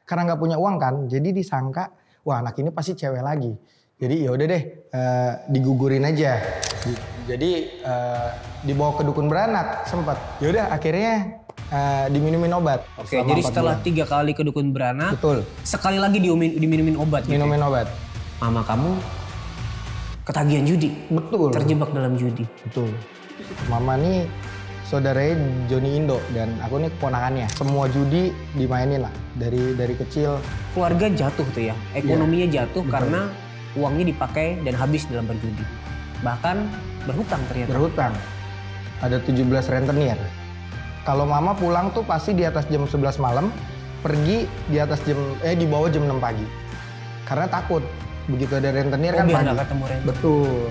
karena nggak punya uang kan, jadi disangka wah anak ini pasti cewek lagi. Jadi ya udah deh digugurin aja. Jadi dibawa ke dukun beranak sempat. Ya udah akhirnya diminumin obat. Oke, jadi setelah 3 kali ke dukun beranak, betul. Sekali lagi diminumin obat. Minumin obat. Mama kamu ketagihan judi. Betul. Terjebak dalam judi. Betul. Mama nih saudaranya Joni Indo dan aku nih keponakannya. Semua judi dimainin lah dari kecil. Keluarga jatuh tuh ya, ekonominya jatuh betul. karena uangnya dipakai dan habis dalam berjudi. Bahkan berhutang ternyata. Berhutang. Ada 17 rentenir. Kalau mama pulang tuh pasti di atas jam 11 malam, pergi di atas di bawah jam 6 pagi. Karena takut begitu ada rentenir kan biar pagi. nggak ketemu rentenir. Betul.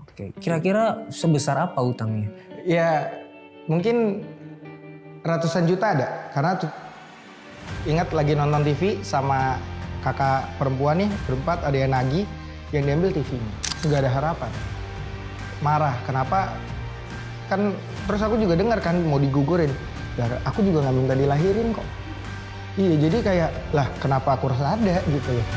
Oke, kira-kira sebesar apa utangnya? Ya mungkin ratusan juta ada. Karena ingat lagi nonton TV sama kakak perempuan nih berempat, ada yang nagih, yang diambil TV-nya. Nggak ada harapan. Marah, kenapa? Kan terus aku juga dengar kan mau digugurin. Ya, aku juga nggak minta dilahirin kok. Iya, jadi kayak lah kenapa aku harus ada gitu loh.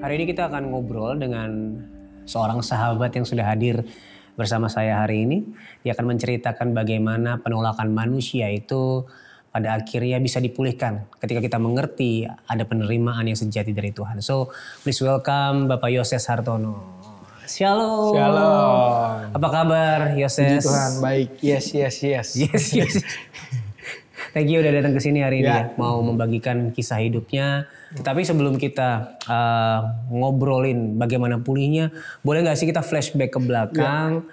Hari ini kita akan ngobrol dengan seorang sahabat yang sudah hadir bersama saya hari ini. Dia akan menceritakan bagaimana penolakan manusia itu pada akhirnya bisa dipulihkan ketika kita mengerti ada penerimaan yang sejati dari Tuhan. So, please welcome Bapak Yoses Hartono. Shalom. Shalom. Apa kabar Yoses? Puji Tuhan, baik. Yes. Yes. Thank you udah datang ke sini hari ini ya. Mau membagikan kisah hidupnya. Tetapi sebelum kita ngobrolin bagaimana pulihnya, boleh nggak sih kita flashback ke belakang,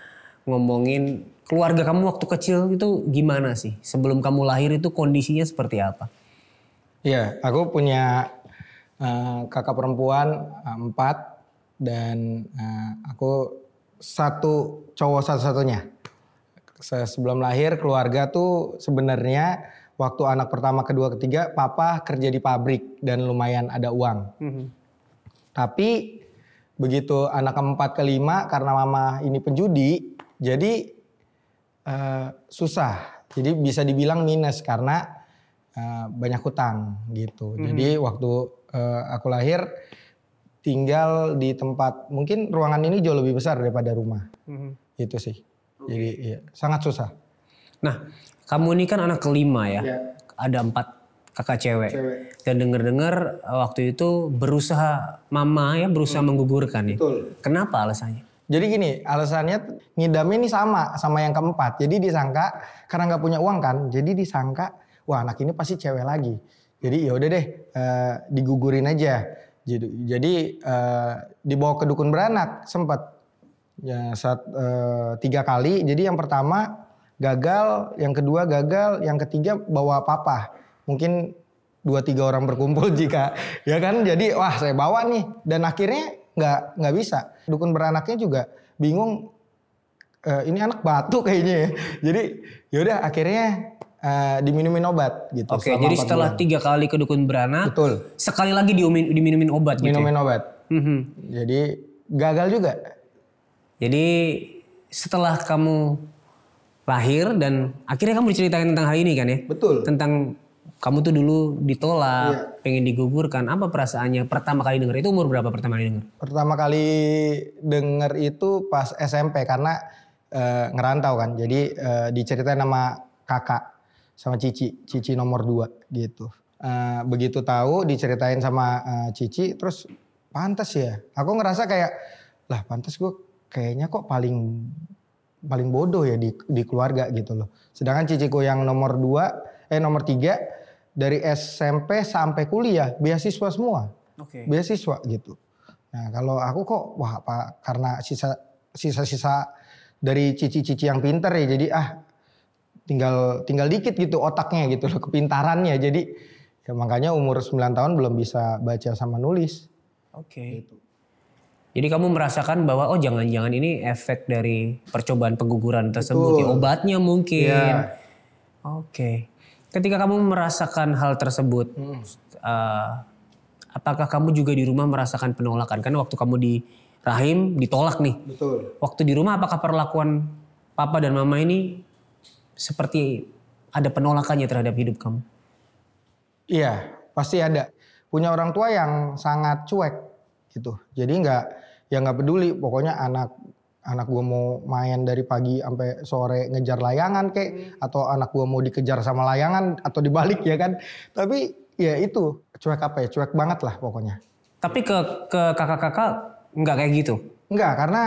ngomongin keluarga kamu waktu kecil itu gimana sih? Sebelum kamu lahir itu kondisinya seperti apa? Iya, aku punya kakak perempuan 4 dan aku satu cowok satu-satunya. Sebelum lahir keluarga tuh sebenarnya waktu anak pertama, kedua, ketiga papa kerja di pabrik dan lumayan ada uang. Tapi begitu anak keempat, kelima karena mama ini penjudi jadi susah. Jadi bisa dibilang minus karena banyak hutang gitu. Jadi waktu aku lahir tinggal di tempat mungkin ruangan ini jauh lebih besar daripada rumah. Itu sih. Jadi ya, sangat susah. Nah, kamu ini kan anak kelima ya. Ada 4 kakak cewek. Dan dengar-dengar waktu itu berusaha berusaha menggugurkan ya. Betul. Kenapa alasannya? Jadi gini, alasannya ngidamnya ini sama yang keempat. Jadi disangka karena nggak punya uang kan, jadi disangka wah anak ini pasti cewek lagi. Jadi ya udah deh digugurin aja. Jadi dibawa ke dukun beranak sempat. Ya 3 kali. Jadi yang pertama gagal, yang kedua gagal, yang ketiga bawa papa. Mungkin 2-3 orang berkumpul jika ya kan. Jadi wah saya bawa nih dan akhirnya nggak bisa. Dukun beranaknya juga bingung. Ini anak batu kayaknya ya. Jadi yaudah akhirnya diminumin obat gitu. Oke, jadi setelah 3 kali ke dukun beranak, betul. Sekali lagi diminumin obat gitu. Minumin obat. Jadi gagal juga. Jadi setelah kamu lahir dan akhirnya kamu diceritain tentang hal ini kan ya? Betul. Tentang kamu tuh dulu ditolak, pengen digugurkan. Apa perasaannya pertama kali denger? Itu umur berapa pertama kali denger? Pertama kali denger itu pas SMP karena ngerantau kan. Jadi diceritain sama kakak, sama Cici nomor 2 gitu. Begitu tahu diceritain sama Cici, terus pantas ya. Aku ngerasa kayak lah pantas gue kayaknya kok paling bodoh ya di keluarga gitu loh. Sedangkan ciciku yang nomor 3 dari SMP sampai kuliah beasiswa semua. Beasiswa gitu. Nah kalau aku kok karena sisa-sisa dari cici-cici yang pinter ya jadi tinggal dikit gitu otaknya gitu loh, kepintarannya. Jadi ya makanya umur 9 tahun belum bisa baca sama nulis. Gitu. Jadi kamu merasakan bahwa jangan-jangan ini efek dari percobaan pengguguran tersebut. Ya, obatnya mungkin. Ya. Ketika kamu merasakan hal tersebut, apakah kamu juga di rumah merasakan penolakan? Kan waktu kamu di rahim ditolak nih. Betul. Waktu di rumah apakah perlakuan papa dan mama ini seperti ada penolakannya terhadap hidup kamu? Iya, pasti ada. Punya orang tua yang sangat cuek gitu. Jadi nggak peduli. Pokoknya anak gue mau main dari pagi sampai sore ngejar layangan atau anak gue mau dikejar sama layangan atau dibalik ya kan. Tapi ya itu cuek apa ya? Cuek banget lah pokoknya. Tapi ke kakak-kakak nggak kayak gitu? Enggak, karena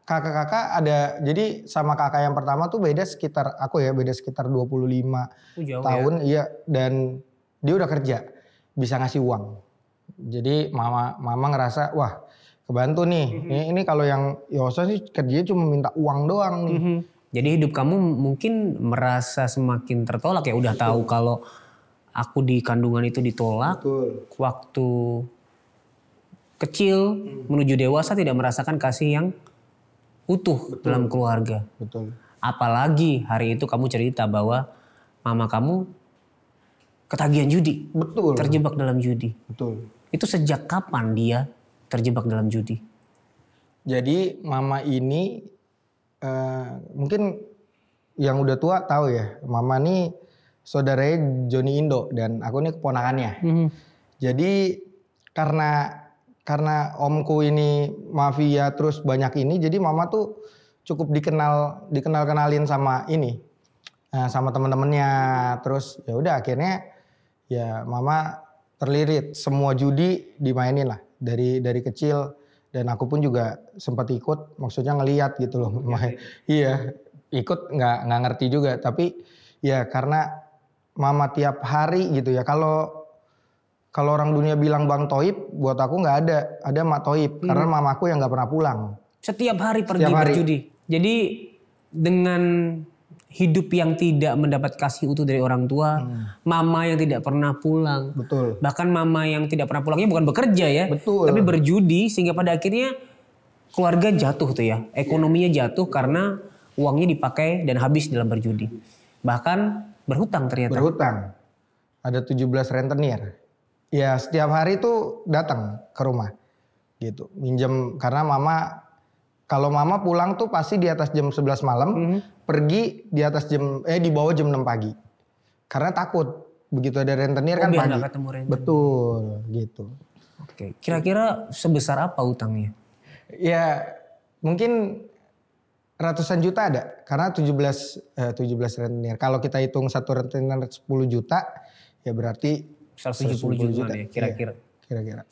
kakak-kakak ada, jadi sama kakak yang pertama tuh beda sekitar 25 Jauh tahun, iya, dan dia udah kerja, bisa ngasih uang. Jadi mama ngerasa, wah kebantu nih. Ini kalau yang Yosa sih kerjanya cuma minta uang doang nih. Jadi hidup kamu mungkin merasa semakin tertolak ya, udah tahu kalau aku di kandungan itu ditolak. Betul. Waktu kecil menuju dewasa tidak merasakan kasih yang utuh dalam keluarga. Betul. Apalagi hari itu kamu cerita bahwa mama kamu ketagihan judi. Betul. Terjebak dalam judi. Betul. Itu sejak kapan dia terjebak dalam judi? Jadi mama ini mungkin yang udah tua tahu ya. Mama nih saudaranya Joni Indo dan aku nih keponakannya. Jadi karena omku ini mafia terus banyak ini, jadi mama tuh cukup dikenalin sama ini, sama teman-temannya. Terus ya udah akhirnya ya mama terlilit, semua judi dimainin lah dari kecil, dan aku pun juga sempat ikut, maksudnya ngelihat gitu loh. Iya, ikut nggak ngerti juga, tapi ya karena mama tiap hari gitu ya. Kalau orang dunia bilang Bang Toib, buat aku nggak ada Mak Toib, karena mamaku yang nggak pernah pulang. Setiap hari pergi berjudi. Jadi dengan hidup yang tidak mendapat kasih utuh dari orang tua, mama yang tidak pernah pulang. Betul. Bahkan mama yang tidak pernah pulangnya bukan bekerja ya, Betul. tapi berjudi, sehingga pada akhirnya keluarga jatuh tuh ya, ekonominya jatuh karena uangnya dipakai dan habis dalam berjudi. Bahkan berhutang ternyata. Berhutang. Ada 17 rentenir. Ya setiap hari tuh datang ke rumah gitu, minjem, karena kalau mama pulang tuh pasti di atas jam 11 malam, pergi di bawah jam 6 pagi. Karena takut begitu ada rentenir kan biar pagi. nggak ketemu rentenir. Betul gitu. Oke, kira-kira sebesar apa utangnya? Ya mungkin ratusan juta ada, karena 17 rentenir. Kalau kita hitung satu rentenir 10 juta, ya berarti 170 juta ya kira-kira. Iya, kira-kira.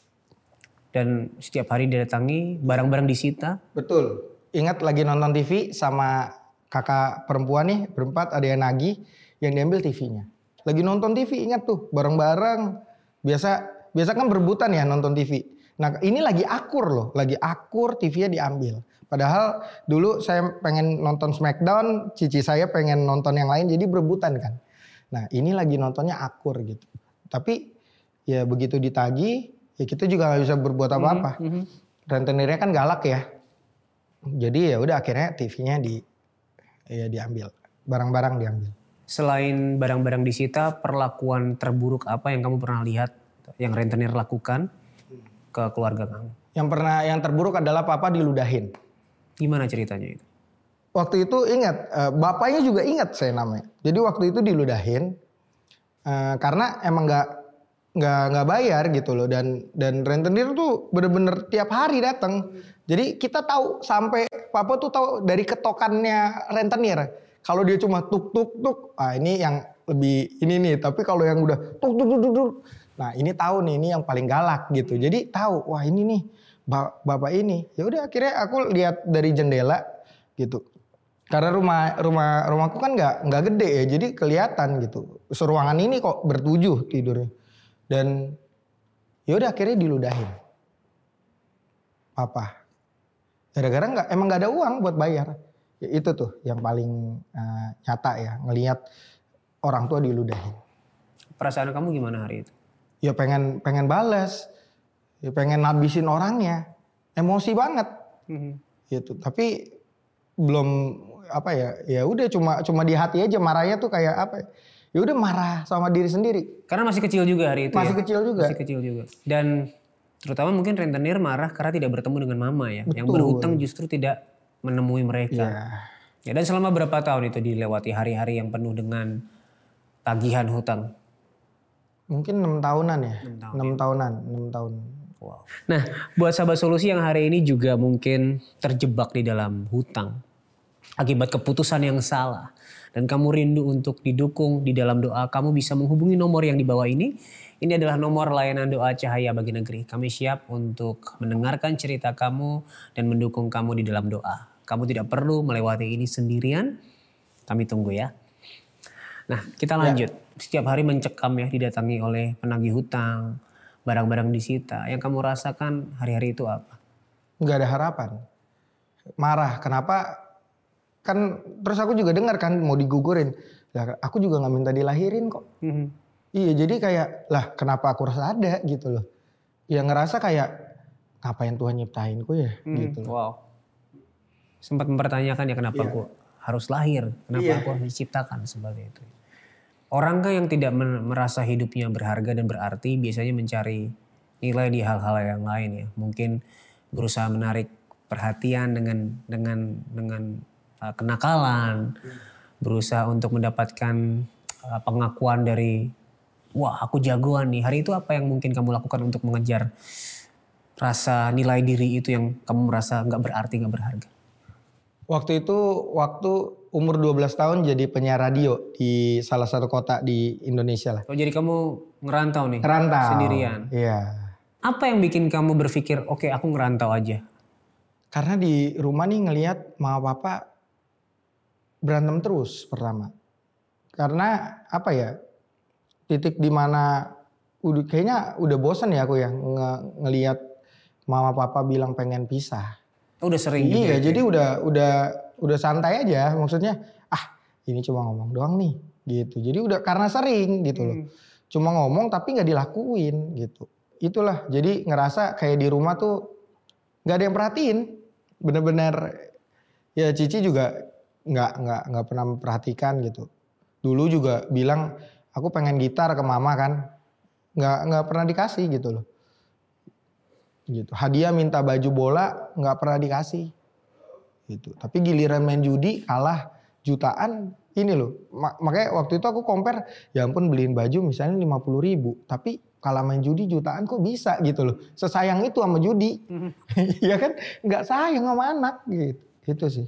Dan setiap hari didatangi, barang-barang disita. Betul. Ingat lagi nonton TV sama kakak perempuan nih, berempat, ada yang nagih, yang diambil TV-nya. Lagi nonton TV, ingat tuh, bareng-bareng. Biasa kan berebutan ya nonton TV. Nah ini lagi akur loh, TV-nya diambil. Padahal dulu saya pengen nonton Smackdown, cici saya pengen nonton yang lain, jadi berebutan kan. Nah ini lagi nontonnya akur gitu. Tapi ya begitu ditagih, ya kita juga nggak bisa berbuat apa-apa. Rentenirnya kan galak ya. Jadi ya udah akhirnya TV-nya diambil, barang-barang diambil. Selain barang-barang disita, perlakuan terburuk apa yang kamu pernah lihat yang rentenir lakukan ke keluarga kamu? Yang terburuk adalah papa diludahin. Gimana ceritanya itu? Waktu itu ingat, bapaknya juga ingat saya namanya. Jadi waktu itu diludahin karena emang nggak bayar gitu loh, dan rentenir tuh bener-bener tiap hari datang. Jadi kita tahu, sampai papa tuh tahu dari ketokannya rentenir. Kalau dia cuma tuk tuk tuk, ini yang lebih ini nih. Tapi kalau yang udah tuk tuk tuk tuk, nah ini tahu nih, ini yang paling galak gitu. Jadi tahu, wah ini nih bapak ini. Ya udah akhirnya aku lihat dari jendela gitu. Karena rumahku kan nggak gede ya, jadi kelihatan gitu. Seruangan ini kok bertujuh tidurnya. Dan ya udah akhirnya diludahin. Papa. Gara-gara emang nggak ada uang buat bayar. Ya, itu tuh yang paling nyata ya, ngelihat orang tua diludahin. Perasaan kamu gimana hari itu? Ya pengen balas. Ya pengen habisin orangnya. Emosi banget. Gitu. Tapi belum ya udah cuma di hati aja, marahnya tuh kayak apa ya udah marah sama diri sendiri, karena masih kecil juga hari itu. Masih kecil juga dan terutama mungkin rentenir marah karena tidak bertemu dengan mama ya. Betul. Yang berhutang justru tidak menemui mereka ya. Dan selama berapa tahun itu dilewati hari-hari yang penuh dengan tagihan hutang? Mungkin 6 tahunan ya. 6 tahun. 6 tahun. Wow. Nah, buat sahabat solusi yang hari ini juga mungkin terjebak di dalam hutang akibat keputusan yang salah dan kamu rindu untuk didukung di dalam doa, kamu bisa menghubungi nomor yang di bawah ini. Ini adalah nomor layanan doa Cahaya Bagi Negeri. Kami siap untuk mendengarkan cerita kamu dan mendukung kamu di dalam doa. Kamu tidak perlu melewati ini sendirian. Kami tunggu ya. Nah, kita lanjut. Setiap hari mencekam ya, didatangi oleh penagih hutang, barang-barang disita. Yang kamu rasakan hari-hari itu apa? Nggak ada harapan. Marah. Kenapa? Kan terus aku juga dengar kan mau digugurin. Lah, aku juga nggak minta dilahirin kok. Iya, jadi kayak lah kenapa aku rasa ada gitu loh. Ya ngerasa kayak ngapain Tuhan nyiptainku ya gitu loh. Wow. Sempat mempertanyakan ya kenapa aku harus lahir, kenapa aku harus diciptakan sebagai itu. Orang kan yang tidak merasa hidupnya berharga dan berarti biasanya mencari nilai di hal-hal yang lain ya. Mungkin berusaha menarik perhatian dengan kenakalan, berusaha untuk mendapatkan pengakuan dari wah aku jagoan nih. Hari itu apa yang mungkin kamu lakukan untuk mengejar rasa nilai diri itu yang kamu merasa gak berarti, gak berharga? Waktu itu umur 12 tahun jadi penyiar radio di salah satu kota di Indonesia lah. Oh, jadi kamu ngerantau nih? Ngerantau. Sendirian? Iya. Apa yang bikin kamu berpikir oke, aku ngerantau aja? Karena di rumah nih ngelihat mama papa berantem terus pertama. Karena apa ya? Titik dimana kayaknya udah bosan ya aku ya ngelihat mama papa bilang pengen pisah. Oh, udah sering juga. Iya, jadi udah santai aja. Maksudnya ini cuma ngomong doang nih gitu. Jadi udah karena sering gitu loh. Cuma ngomong tapi nggak dilakuin gitu. Itulah jadi ngerasa kayak di rumah tuh nggak ada yang perhatiin. Bener-bener ya Cici juga nggak pernah memperhatikan gitu. Dulu juga bilang aku pengen gitar ke mama kan, nggak pernah dikasih gitu loh. Gitu. Hadiah minta baju bola nggak pernah dikasih. Gitu. Tapi giliran main judi kalah jutaan ini loh. Makanya waktu itu aku compare, ya ampun beliin baju misalnya 50.000, tapi kalau main judi jutaan kok bisa gitu loh. Sesayang itu sama judi. Ya kan nggak sayang sama anak gitu. Itu sih.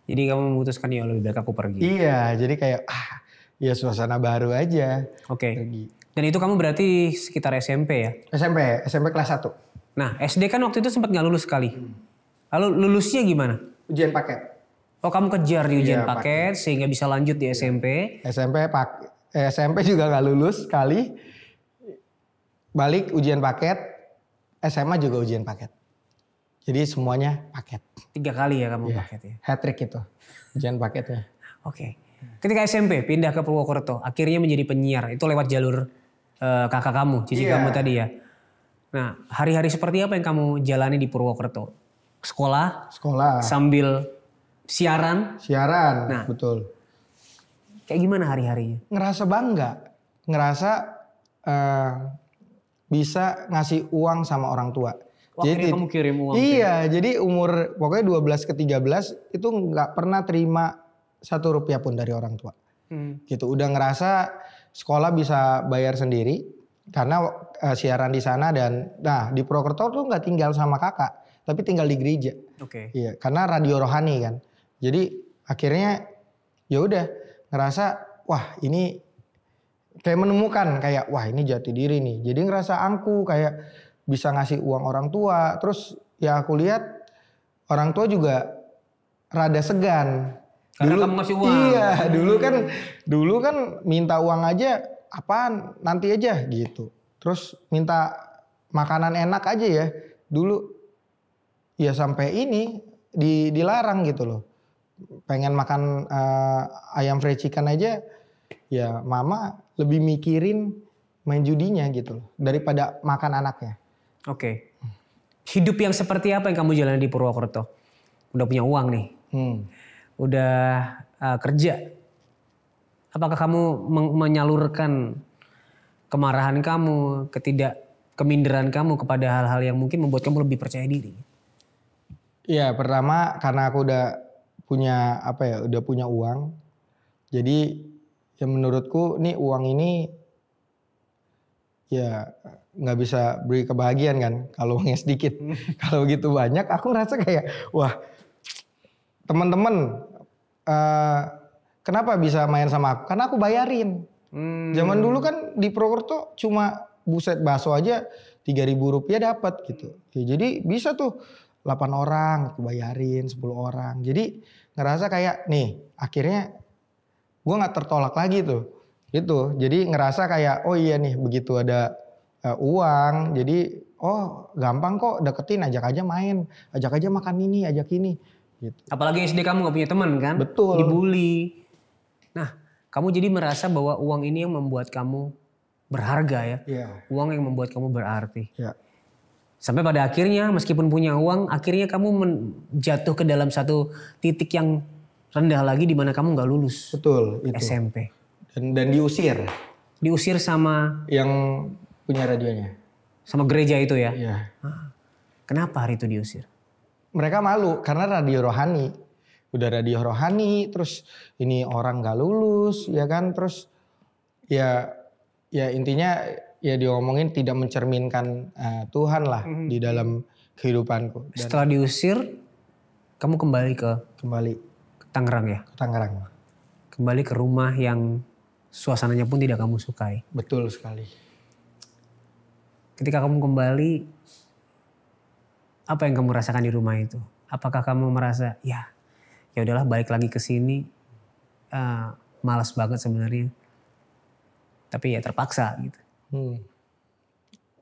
Jadi kamu memutuskan ya lebih baik aku pergi. Iya, jadi kayak ya suasana baru aja. Oke. Pergi. Dan itu kamu berarti sekitar SMP ya? SMP kelas 1. Nah, SD kan waktu itu sempat nggak lulus sekali. Lalu lulusnya gimana? Ujian paket. Oh, kamu kejar di ujian paket sehingga bisa lanjut di SMP. SMP juga nggak lulus sekali. Balik ujian paket. SMA juga ujian paket. Jadi semuanya paket. 3 kali ya kamu paket ya? Hat-trick itu ujian paketnya. Oke. Ketika SMP pindah ke Purwokerto, akhirnya menjadi penyiar. Itu lewat jalur kakak kamu, cici kamu tadi ya. Nah, hari-hari seperti apa yang kamu jalani di Purwokerto? Sekolah? Sambil siaran? Siaran, betul. Kayak gimana hari-harinya? Ngerasa bangga. Ngerasa bisa ngasih uang sama orang tua. Wah, jadi kamu kirim uang? Iya, jadi umur pokoknya 12 ke 13 itu nggak pernah terima 1 rupiah pun dari orang tua. Gitu, udah ngerasa sekolah bisa bayar sendiri karena siaran di sana dan di Purwokerto tuh nggak tinggal sama kakak, tapi tinggal di gereja. Oke. Iya, karena radio rohani kan. Jadi akhirnya ya udah ngerasa wah ini kayak menemukan kayak wah ini jati diri nih. Jadi ngerasa angku kayak bisa ngasih uang orang tua. Terus ya aku lihat orang tua juga rada segan. Karena kamu ngasih uang. Iya, dulu kan minta uang aja apaan nanti aja gitu. Terus minta makanan enak aja ya. Dulu ya sampai ini dilarang gitu loh. Pengen makan ayam fried chicken aja ya mama lebih mikirin main judinya gitu loh daripada makan anaknya. Oke. Hidup yang seperti apa yang kamu jalani di Purwokerto? Udah punya uang nih. Udah kerja. Apakah kamu menyalurkan kemarahan kamu, keminderan kamu kepada hal-hal yang mungkin membuat kamu lebih percaya diri? Iya, pertama karena aku udah punya uang. Jadi ya menurutku nih uang ini ya nggak bisa beri kebahagiaan kan kalau uangnya sedikit. Kalau gitu banyak aku ngerasa kayak wah teman-teman kenapa bisa main sama aku? Karena aku bayarin. Zaman dulu kan di Purwokerto cuma buset bakso aja 3.000 rupiah dapat gitu. Ya, jadi bisa tuh 8 orang aku bayarin 10 orang. Jadi ngerasa kayak nih akhirnya gue nggak tertolak lagi tuh. Gitu. Jadi ngerasa kayak oh iya nih begitu ada uang. Jadi oh gampang kok deketin, ajak aja main. Ajak aja makan ini, ajak ini. Gitu. Apalagi SD kamu gak punya teman kan? Betul. Dibully. Nah, kamu jadi merasa bahwa uang ini yang membuat kamu berharga ya. Iya. Uang yang membuat kamu berarti. Ya. Sampai pada akhirnya meskipun punya uang, akhirnya kamu jatuh ke dalam satu titik yang rendah lagi di mana kamu gak lulus. Betul itu. SMP. Dan diusir. Diusir sama Yang punya radionya. sama gereja itu ya. Iya. Kenapa hari itu diusir? Mereka malu karena radio rohani. Udah radio rohani terus ini orang gak lulus ya kan. Terus ya intinya ya diomongin tidak mencerminkan Tuhan lah di dalam kehidupanku. Dan Setelah diusir, kamu kembali ke Tangerang ya? ke Tangerang. Kembali ke rumah yang suasananya pun tidak kamu sukai. Betul sekali. Ketika kamu kembali, apa yang kamu rasakan di rumah itu? Apakah kamu merasa ya udahlah balik lagi ke sini, malas banget sebenarnya, tapi ya terpaksa gitu.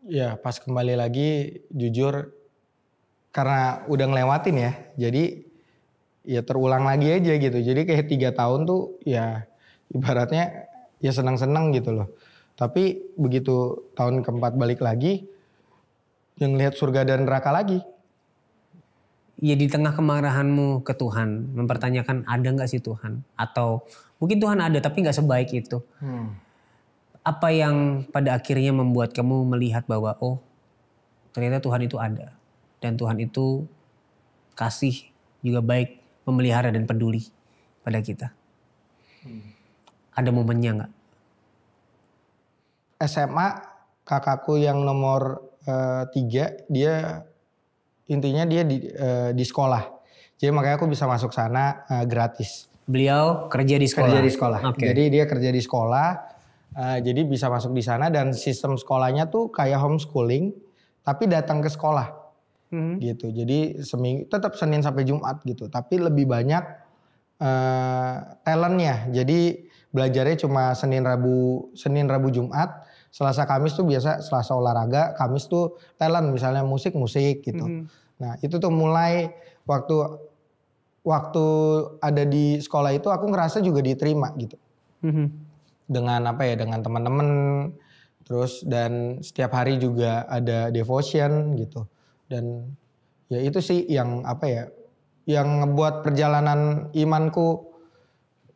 Ya pas kembali lagi jujur karena udah ngelewatin ya, jadi ya terulang lagi aja gitu. Jadi kayak 3 tahun tuh ya ibaratnya ya senang-senang gitu loh. Tapi begitu tahun keempat balik lagi, yang lihat surga dan neraka lagi. Ya di tengah kemarahanmu ke Tuhan, mempertanyakan ada gak sih Tuhan? Atau mungkin Tuhan ada tapi gak sebaik itu. Apa yang pada akhirnya membuat kamu melihat bahwa oh ternyata Tuhan itu ada. Dan Tuhan itu kasih juga baik, memelihara dan peduli pada kita. Ada momennya gak? SMA kakakku yang nomor 3 dia intinya dia di sekolah. Jadi makanya aku bisa masuk sana gratis. Beliau kerja di sekolah? Kerja di sekolah. Okay. Jadi dia kerja di sekolah. Jadi bisa masuk di sana dan sistem sekolahnya tuh kayak homeschooling. Tapi datang ke sekolah. Gitu. Jadi seminggu tetap Senin sampai Jumat gitu. Tapi lebih banyak talentnya. Jadi belajarnya cuma Senin Rabu Jumat. Selasa Kamis tuh biasa Selasa olahraga, Kamis tuh talent misalnya musik gitu. Nah itu tuh mulai waktu ada di sekolah itu aku ngerasa juga diterima gitu. Dengan dengan teman-teman, terus dan setiap hari juga ada devotion gitu. Dan ya itu sih yang yang ngebuat perjalanan imanku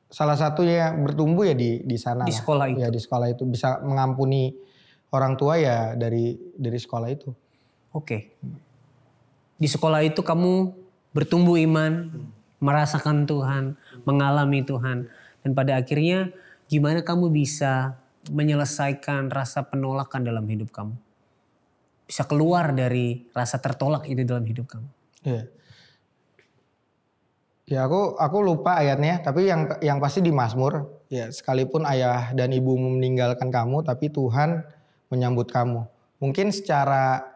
salah satunya bertumbuh ya di sana. Di sekolah itu. Ya di sekolah itu bisa mengampuni orang tua ya dari sekolah itu. Oke. Di sekolah itu kamu bertumbuh iman, merasakan Tuhan, mengalami Tuhan. Dan pada akhirnya gimana kamu bisa menyelesaikan rasa penolakan dalam hidup kamu? Bisa keluar dari rasa tertolak itu dalam hidup kamu? Iya. Ya aku lupa ayatnya, tapi yang pasti di Mazmur, ya sekalipun ayah dan ibumu meninggalkan kamu, tapi Tuhan menyambut kamu. Mungkin secara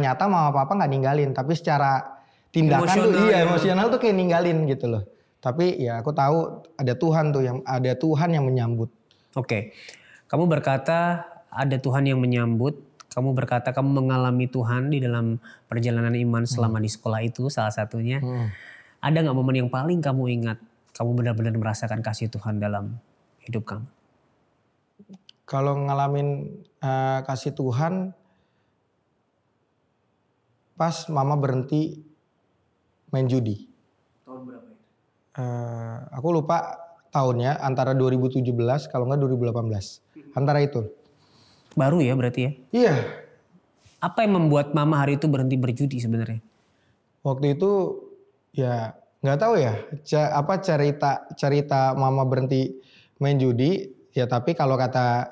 nyata mama papa nggak ninggalin, tapi secara tindakan emosional tuh kayak ninggalin gitu loh. Tapi ya aku tahu ada Tuhan yang menyambut. Oke. Kamu berkata ada Tuhan yang menyambut, kamu berkata kamu mengalami Tuhan di dalam perjalanan iman selama di sekolah itu salah satunya. Ada gak momen yang paling kamu ingat, kamu benar-benar merasakan kasih Tuhan dalam hidup kamu? Kalau ngalamin kasih Tuhan, pas mama berhenti main judi. Tahun berapa itu? Aku lupa tahunnya, antara 2017 kalau nggak 2018. Antara itu. Baru ya berarti ya? Iya. Apa yang membuat mama hari itu berhenti berjudi sebenarnya? Waktu itu ya nggak tahu ya cerita mama berhenti main judi ya, tapi kalau kata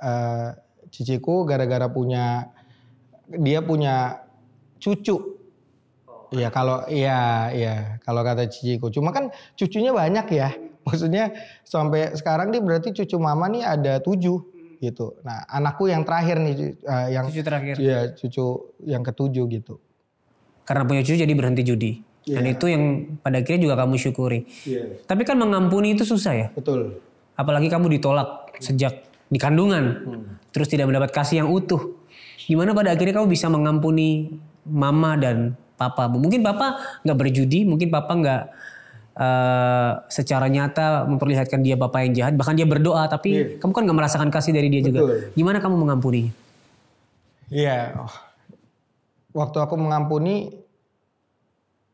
ciciku gara-gara dia punya cucu. Iya kalau kata ciciku. Cuma kan cucunya banyak ya. Maksudnya sampai sekarang nih berarti cucu mama nih ada 7 gitu. Nah anakku yang terakhir nih yang Cucu terakhir. Iya cucu yang ke-7 gitu. Karena punya cucu jadi berhenti judi. Dan itu yang pada akhirnya juga kamu syukuri. Tapi kan mengampuni itu susah ya. Betul. Apalagi kamu ditolak sejak di kandungan. Terus tidak mendapat kasih yang utuh. Gimana pada akhirnya kamu bisa mengampuni mama dan papa? Mungkin papa nggak berjudi, mungkin papa nggak secara nyata memperlihatkan dia bapak yang jahat. Bahkan dia berdoa, tapi kamu kan nggak merasakan kasih dari dia juga. Gimana kamu mengampuni? Iya, waktu aku mengampuni,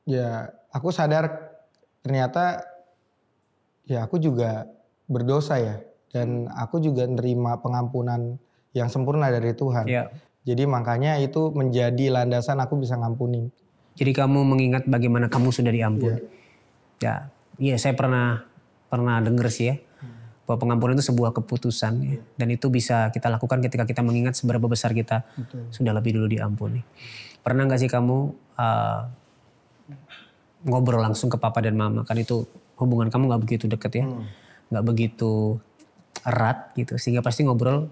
ya aku sadar ternyata ya aku juga berdosa ya. Dan aku juga nerima pengampunan yang sempurna dari Tuhan. Ya. Jadi makanya itu menjadi landasan aku bisa ngampunin. Jadi kamu mengingat bagaimana kamu sudah diampuni. Ya, iya saya pernah dengar sih ya. Bahwa pengampunan itu sebuah keputusan. Ya. Dan itu bisa kita lakukan ketika kita mengingat seberapa besar kita sudah lebih dulu diampuni. Pernah gak sih kamu ngobrol langsung ke papa dan mama? Kan itu hubungan kamu gak begitu deket ya. Gak begitu erat gitu. Sehingga pasti ngobrol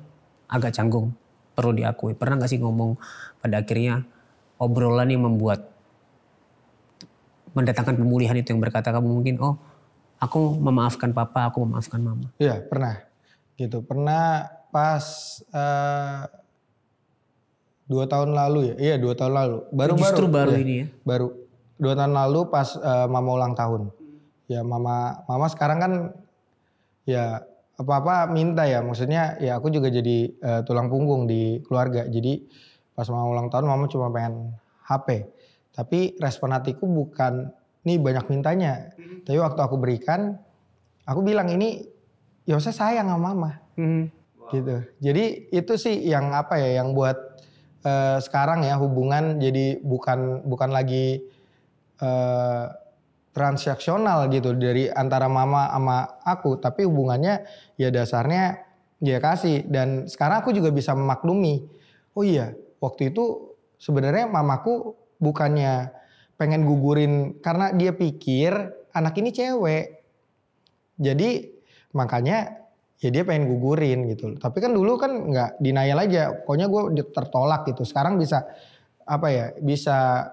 agak canggung. Perlu diakui. Pernah gak sih ngomong pada akhirnya obrolan yang mendatangkan pemulihan itu yang berkata kamu mungkin aku memaafkan papa, aku memaafkan mama. Iya pernah gitu. Pernah pas 2 tahun lalu ya. Iya 2 tahun lalu. Justru baru ini ya. Baru 2 tahun lalu pas mama ulang tahun. Ya mama sekarang kan ya apa-apa minta ya. Maksudnya ya aku juga jadi tulang punggung di keluarga. Jadi pas mama ulang tahun mama cuma pengen HP. Tapi respon hatiku bukan nih banyak mintanya. Tapi waktu aku berikan, aku bilang ini Yose sayang sama mama. Gitu. Jadi itu sih yang yang buat sekarang ya hubungan jadi bukan lagi transaksional gitu dari antara mama sama aku. Tapi hubungannya ya dasarnya dia kasih. Dan sekarang aku juga bisa memaklumi. Oh iya waktu itu sebenarnya mamaku bukannya pengen gugurin karena dia pikir anak ini cewek. Jadi makanya ya dia pengen gugurin gitu. Tapi kan dulu kan nggak denial aja. Pokoknya gue tertolak gitu. Sekarang bisa bisa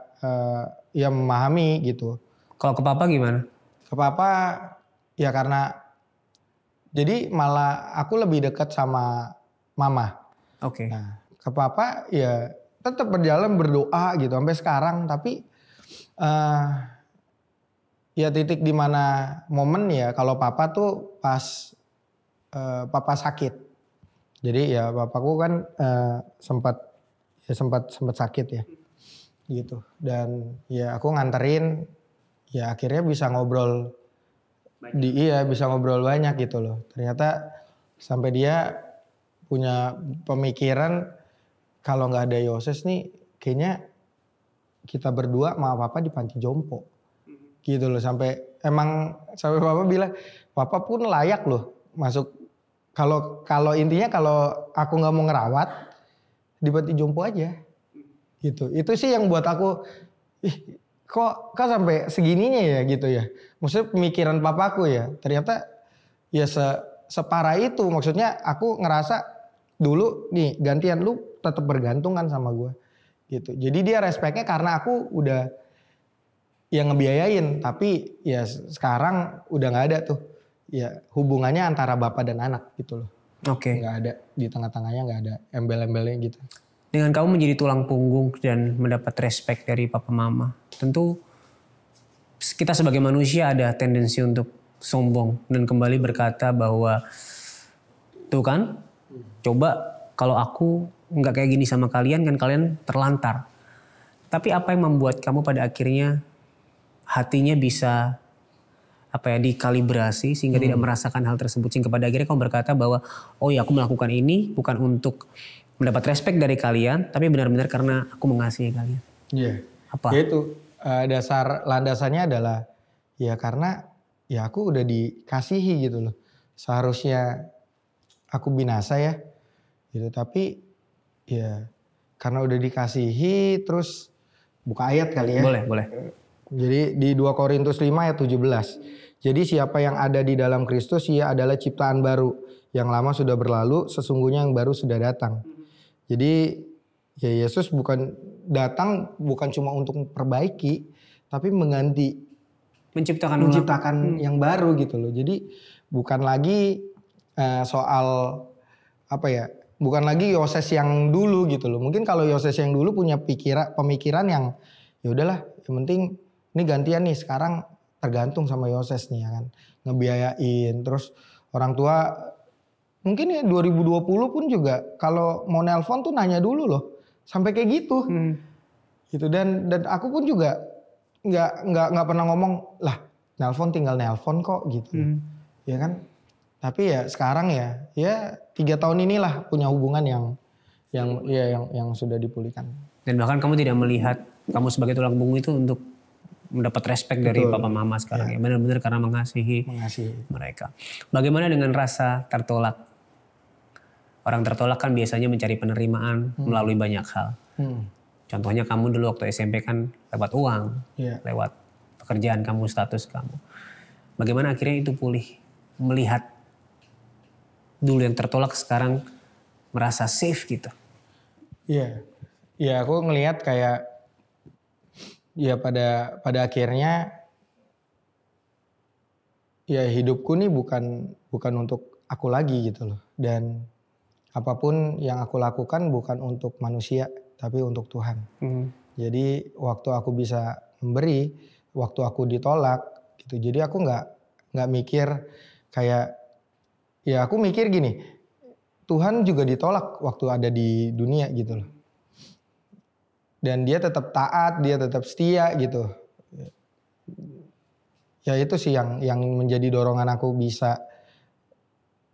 ya memahami gitu. Kalau ke papa gimana? Ke papa ya karena jadi malah aku lebih dekat sama mama. Oke. Nah ke papa ya tetap berjalan berdoa gitu sampai sekarang. Tapi ya titik di mana momen ya kalau papa tuh pas papa sakit. Jadi ya papaku kan sempat sakit ya gitu. Dan ya aku nganterin ya akhirnya bisa ngobrol bisa ngobrol banyak gitu loh. Ternyata sampai dia punya pemikiran kalau nggak ada Yoses nih kayaknya kita berdua sama papa di panti jompo gitu loh. Sampai papa bilang papa pun layak loh masuk kalau intinya kalau aku nggak mau ngerawat di panti jompo aja gitu. Itu sih yang buat aku kok sampai segininya ya gitu ya. Maksudnya pemikiran papaku ya ternyata ya separah itu. Maksudnya aku ngerasa dulu nih gantian lu tetap bergantung kan sama gue gitu. Jadi dia respectnya karena aku udah yang ngebiayain. Tapi ya sekarang udah gak ada tuh ya hubungannya antara bapak dan anak gitu loh. Oke. Gak ada di tengah-tengahnya, gak ada embel-embelnya gitu. Dengan kamu menjadi tulang punggung dan mendapat respect dari papa mama, tentu kita sebagai manusia ada tendensi untuk sombong dan kembali berkata bahwa tuh kan coba kalau aku nggak kayak gini sama kalian kan kalian terlantar. Tapi apa yang membuat kamu pada akhirnya hatinya bisa dikalibrasi sehingga tidak merasakan hal tersebut, sehingga pada akhirnya kamu berkata bahwa oh ya aku melakukan ini bukan untuk mendapat respect dari kalian tapi benar-benar karena aku mengasihi kalian. Iya. Apa? Ya itu dasar landasannya adalah ya karena ya aku udah dikasihi gitu loh. Seharusnya aku binasa ya gitu. Tapi ya karena udah dikasihi, terus buka ayat kali ya. Boleh. Jadi di 2 Korintus 5 ayat 17. Jadi siapa yang ada di dalam Kristus, ia adalah ciptaan baru. Yang lama sudah berlalu, sesungguhnya yang baru sudah datang. Jadi ya Yesus datang bukan cuma untuk memperbaiki, tapi mengganti, menciptakan yang baru gitu loh. Jadi bukan lagi soal apa ya? Bukan lagi Yoses yang dulu gitu loh. Mungkin kalau Yoses yang dulu punya pemikiran yang ya udahlah, yang penting ini gantian nih, sekarang tergantung sama Yoses nih ya kan. Ngebiayain, terus orang tua mungkin ya 2020 pun juga kalau mau nelpon tuh nanya dulu loh. Sampai kayak gitu. Gitu dan aku pun juga nggak pernah ngomong lah nelpon tinggal nelpon kok gitu. Ya kan? Tapi ya sekarang ya 3 tahun inilah punya hubungan yang sudah dipulihkan. Dan bahkan kamu tidak melihat kamu sebagai tulang punggung itu untuk mendapat respect dari papa mama sekarang ya. Benar-benar karena mengasihi mereka. Bagaimana dengan rasa tertolak? Orang tertolak kan biasanya mencari penerimaan melalui banyak hal. Contohnya kamu dulu waktu SMP kan lewat uang, lewat pekerjaan kamu, status kamu. Bagaimana akhirnya itu pulih? Melihat dulu yang tertolak sekarang merasa safe gitu. Iya. Ya aku ngelihat kayak ya pada akhirnya ya hidupku nih bukan untuk aku lagi gitu loh. Dan apapun yang aku lakukan bukan untuk manusia tapi untuk Tuhan. Jadi waktu aku bisa memberi, waktu aku ditolak gitu. Jadi aku nggak mikir kayak ya aku mikir gini, Tuhan juga ditolak waktu ada di dunia gitu loh. Dan dia tetap taat, dia tetap setia gitu. Ya itu sih yang menjadi dorongan aku bisa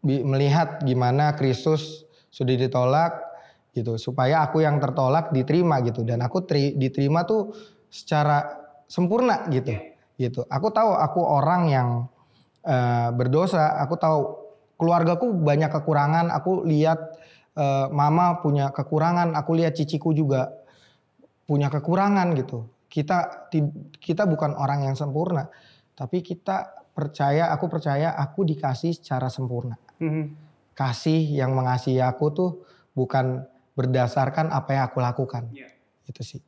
melihat gimana Kristus sudah ditolak gitu. Supaya aku yang tertolak diterima gitu. Dan aku diterima tuh secara sempurna gitu. Gitu. Aku tahu aku orang yang berdosa, aku tahu keluargaku banyak kekurangan, aku lihat mama punya kekurangan, aku lihat ciciku juga punya kekurangan gitu. Kita bukan orang yang sempurna, tapi aku percaya aku dikasih secara sempurna. Kasih yang mengasihi aku tuh bukan berdasarkan apa yang aku lakukan. Itu sih.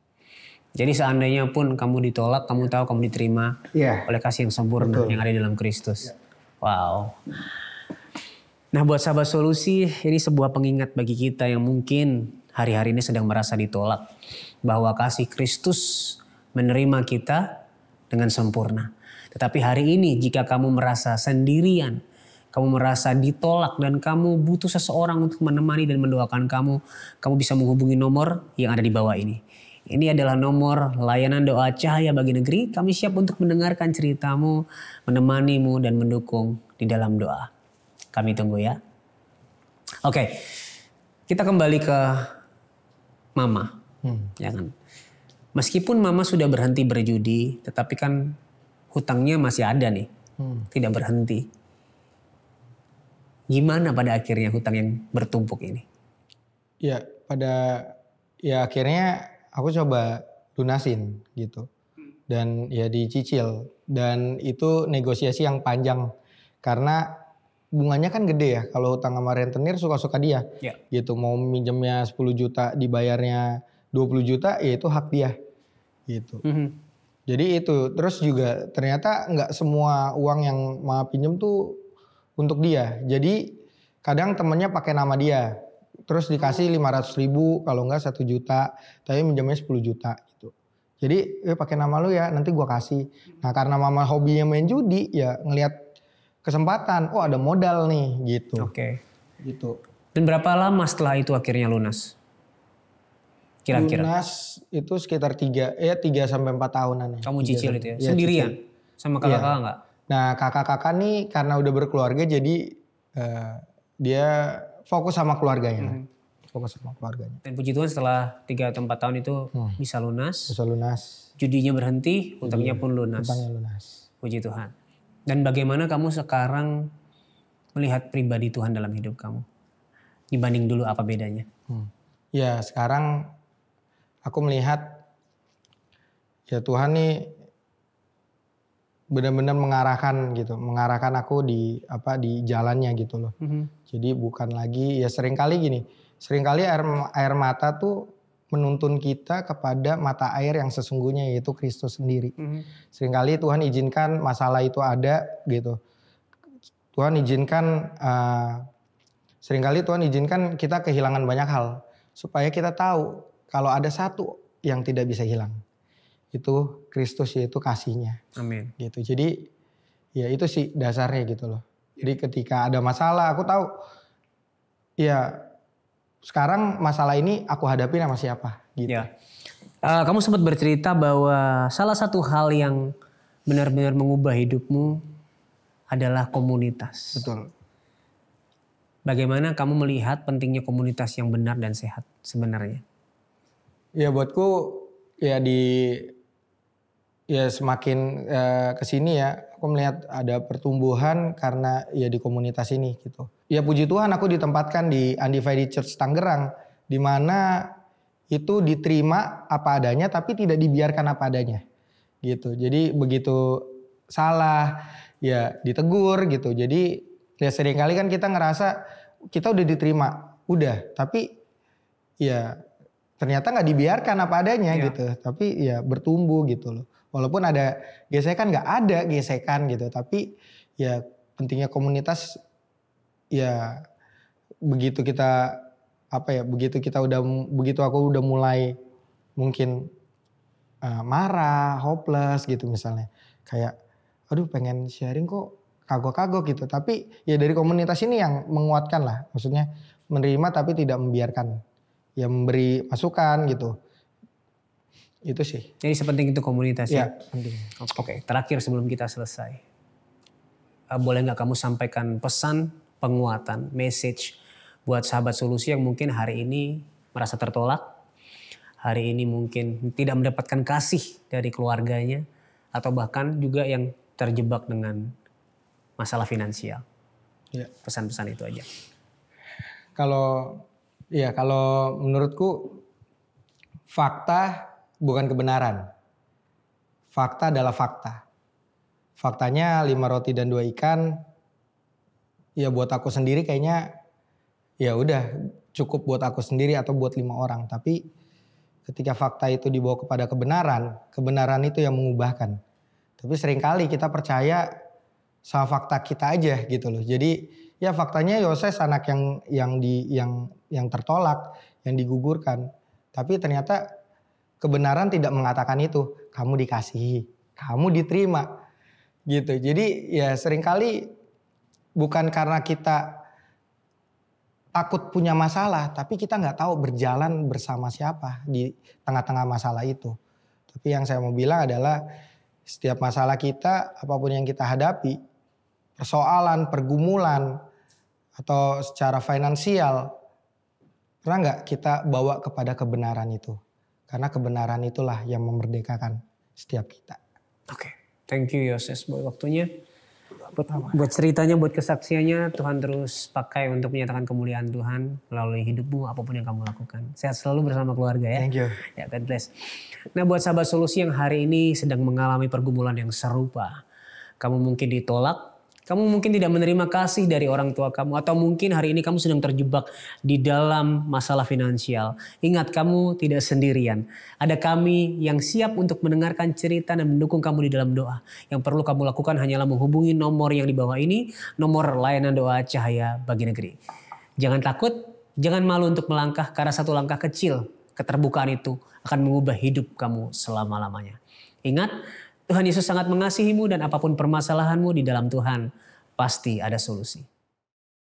Jadi seandainya pun kamu ditolak, kamu tahu kamu diterima oleh kasih yang sempurna yang ada di dalam Kristus. Wow. Nah buat sahabat solusi, ini sebuah pengingat bagi kita yang mungkin hari-hari ini sedang merasa ditolak. Bahwa kasih Kristus menerima kita dengan sempurna. Tetapi hari ini jika kamu merasa sendirian, kamu merasa ditolak dan kamu butuh seseorang untuk menemani dan mendoakan kamu bisa menghubungi nomor yang ada di bawah ini. Ini adalah nomor layanan doa Cahaya Bagi Negeri. Kami siap untuk mendengarkan ceritamu, menemanimu dan mendukung di dalam doa. Kami tunggu ya. Oke, kita kembali ke Mama. Ya kan? Meskipun Mama sudah berhenti berjudi, tetapi kan hutangnya masih ada nih. Tidak berhenti. Gimana pada akhirnya hutang yang bertumpuk ini? Ya akhirnya aku coba lunasin gitu. Dan ya dicicil. Dan itu negosiasi yang panjang. Karena bunganya kan gede ya. Kalau hutang sama rentenir suka-suka dia. Gitu. Mau minjemnya 10 juta dibayarnya 20 juta ya itu hak dia. Gitu. Jadi itu. Terus juga ternyata nggak semua uang yang Mama pinjem tuh untuk dia. Jadi kadang temennya pakai nama dia. Terus dikasih 500.000 kalau enggak 1 juta. Tapi minjemnya 10 juta gitu. Jadi pakai nama lu ya nanti gua kasih. Nah karena Mama hobinya main judi ya ngelihat kesempatan. Oh ada modal nih gitu. Oke. Gitu. Dan berapa lama setelah itu akhirnya lunas? Kira-kira? Lunas itu sekitar 3 sampai 4 tahunan ya. Kamu cicil itu ya? Sendirian? Cicil. Sama kakak-kakak enggak? Nah kakak-kakak nih karena udah berkeluarga jadi dia fokus sama keluarganya. Fokus sama keluarganya. Dan puji Tuhan setelah 3 atau 4 tahun itu bisa lunas. Bisa lunas. Judinya berhenti, hutangnya pun lunas. Hutangnya lunas. Puji Tuhan. Dan bagaimana kamu sekarang melihat pribadi Tuhan dalam hidup kamu? dibanding dulu, apa bedanya? Ya sekarang aku melihat ya Tuhan nih benar-benar mengarahkan aku di jalannya gitu loh. Jadi bukan lagi ya seringkali air mata tuh menuntun kita kepada mata air yang sesungguhnya, yaitu Kristus sendiri. Seringkali Tuhan izinkan masalah itu ada gitu. Seringkali Tuhan izinkan kita kehilangan banyak hal supaya kita tahu kalau ada satu yang tidak bisa hilang. Itu Kristus, yaitu kasih-Nya. Amin. Gitu. Jadi ya itu sih dasarnya gitu loh. Jadi ketika ada masalah aku tahu ya sekarang masalah ini aku hadapi sama siapa gitu. Ya. Kamu sempat bercerita bahwa salah satu hal yang benar-benar mengubah hidupmu adalah komunitas. Betul. Bagaimana kamu melihat pentingnya komunitas yang benar dan sehat sebenarnya? Ya buatku ya semakin kesini ya aku melihat ada pertumbuhan karena ya di komunitas ini gitu. Ya puji Tuhan aku ditempatkan di Undivided Church Tangerang, di mana itu diterima apa adanya tapi tidak dibiarkan apa adanya gitu. Jadi begitu salah ya ditegur gitu. Jadi ya seringkali kan kita ngerasa kita udah diterima, tapi ya ternyata nggak dibiarkan apa adanya gitu. Tapi ya bertumbuh gitu loh. Walaupun ada gesekan, nggak ada gesekan gitu, tapi ya pentingnya komunitas ya begitu aku udah mulai mungkin marah, hopeless gitu misalnya, kayak aduh pengen sharing kok kagok-kagok gitu, tapi ya dari komunitas ini yang menguatkan lah, maksudnya menerima tapi tidak membiarkan, ya memberi masukan gitu. Itu sih. Jadi sepenting itu komunitas ya? Penting. Oke, terakhir sebelum kita selesai. Boleh nggak kamu sampaikan pesan, penguatan, message buat sahabat solusi yang mungkin hari ini merasa tertolak, hari ini mungkin tidak mendapatkan kasih dari keluarganya, atau bahkan juga yang terjebak dengan masalah finansial. Ya. Pesan-pesan itu aja. Kalau menurutku fakta bukan kebenaran. Fakta adalah fakta. Faktanya 5 roti dan 2 ikan. Ya buat aku sendiri kayaknya ya udah cukup buat aku sendiri atau buat 5 orang. Tapi ketika fakta itu dibawa kepada kebenaran itu yang mengubahkan. Tapi seringkali kita percaya sama fakta kita aja gitu loh. Jadi ya faktanya Yoses anak yang tertolak, yang digugurkan. Tapi ternyata kebenaran tidak mengatakan itu. Kamu dikasihi, kamu diterima gitu. Jadi ya seringkali bukan karena kita takut punya masalah, tapi kita nggak tahu berjalan bersama siapa di tengah-tengah masalah itu. Tapi yang saya mau bilang adalah setiap masalah kita, apapun yang kita hadapi, persoalan, pergumulan, atau secara finansial, pernah nggak kita bawa kepada kebenaran itu? Karena kebenaran itulah yang memerdekakan setiap kita. Oke, thank you Yoses buat waktunya. Buat ceritanya, buat kesaksiannya, Tuhan terus pakai untuk menyatakan kemuliaan Tuhan melalui hidupmu, apapun yang kamu lakukan. Sehat selalu bersama keluarga ya. Thank you. Ya, God bless. Nah, buat sahabat solusi yang hari ini sedang mengalami pergumulan yang serupa. Kamu mungkin ditolak, kamu mungkin tidak menerima kasih dari orang tua kamu, atau mungkin hari ini kamu sedang terjebak di dalam masalah finansial. Ingat, kamu tidak sendirian. Ada kami yang siap untuk mendengarkan cerita dan mendukung kamu di dalam doa. Yang perlu kamu lakukan hanyalah menghubungi nomor yang di bawah ini, nomor layanan doa Cahaya Bagi Negeri. Jangan takut, jangan malu untuk melangkah, karena satu langkah kecil keterbukaan itu akan mengubah hidup kamu selama-lamanya. Ingat, Tuhan Yesus sangat mengasihimu dan apapun permasalahanmu di dalam Tuhan, pasti ada solusi.